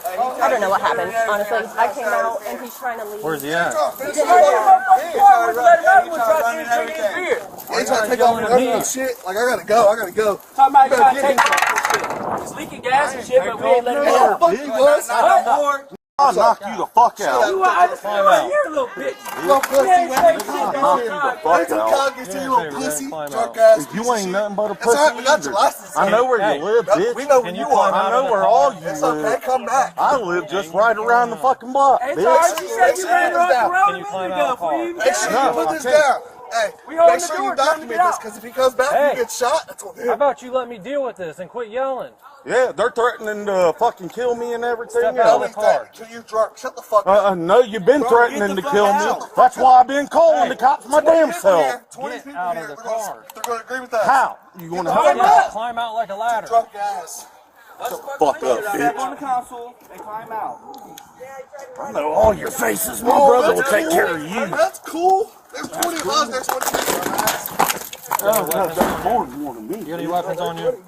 I don't know what happened, honestly. I came out and he's trying to leave. Where's he at? He's trying to take off the shit. Like, I gotta go. Talking about you gotta take off this shit. It's leaking gas and shit, but we ain't letting it go. Fuck you, was. I'll knock you the fuck out. You I just came out here, little bitch. Little pussy, man. Knock you the fuck out. Little pussy, drunk ass. You ain't nothing but a It's alright, pussy we got your either. license. I know where you live, bitch. We know where you are. I know where all you It's okay, live. come back. I live just right around the fucking block, It's alright, bitch. you said you ran around the road. Can you climb out of the car? Make sure you put this down. Hey, make sure you document this, because if he comes back and get shot, that's on him. How about you let me deal with this and quit yelling? Yeah, they're threatening to fucking kill me and everything. Step out of the car. Till you drunk. Shut the fuck up. No, you've been threatening to kill me. That's why I've been calling the cops my damn self. 20 people out of here. the car. They're going to agree with that. How? You gonna Climb help me? up. Climb out like a ladder. Drunk ass. Fuck up, Step on bitch. the console and climb out. I know all your faces. My brother will take care of you. That's cool. There's 20 of us. There's 20 people. That's more than me. You got any weapons on you?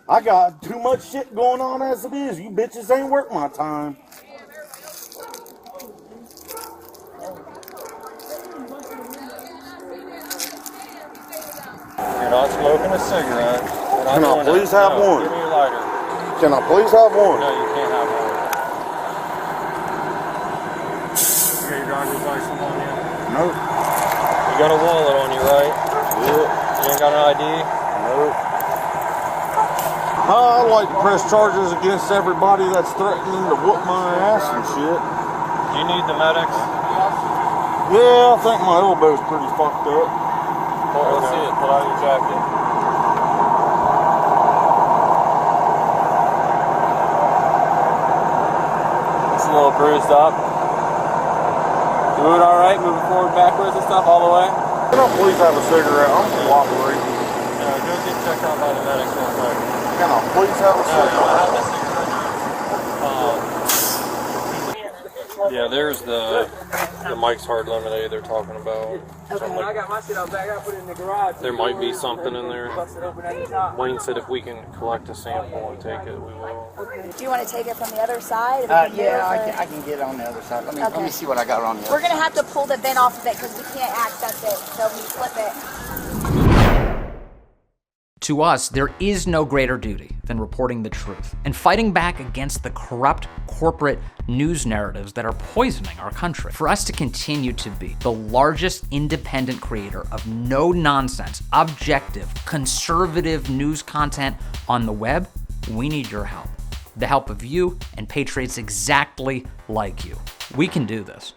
I got too much shit going on as it is. You bitches ain't worth my time. You're not smoking a cigarette. Can I please have one? Give me your lighter. Can I please have one? No, you can't have one. You got your driver's license on you? Nope. You got a wallet on you, right? Yep. You ain't got an ID? Nope. I like to press charges against everybody that's threatening to whoop my ass and shit. Do you need the medics? Yeah, I think my elbow's pretty fucked up. Well, let's see it. Pull out your jacket. It's a little bruised up. Doing all right? Moving forward, backwards and stuff all the way? Can I please have a cigarette? I'm cooperating. Go get checked out by the medics real quick. Can I please have a cigarette? Yeah, there's the Mike's Hard Lemonade they're talking about. I got my shit out back. I put it in the garage. There might be something in there. Bust it open at the top. Wayne said if we can collect a sample and take it, we will. Do you want to take it from the other side? Yeah, I can get it on the other side. Let me see what I got on the other We're going to have to pull the vent off of it because we can't access it. So we flip it. To us, there is no greater duty than reporting the truth and fighting back against the corrupt corporate news narratives that are poisoning our country. For us to continue to be the largest independent creator of no-nonsense, objective, conservative news content on the web, we need your help. The help of you and patriots exactly like you. We can do this.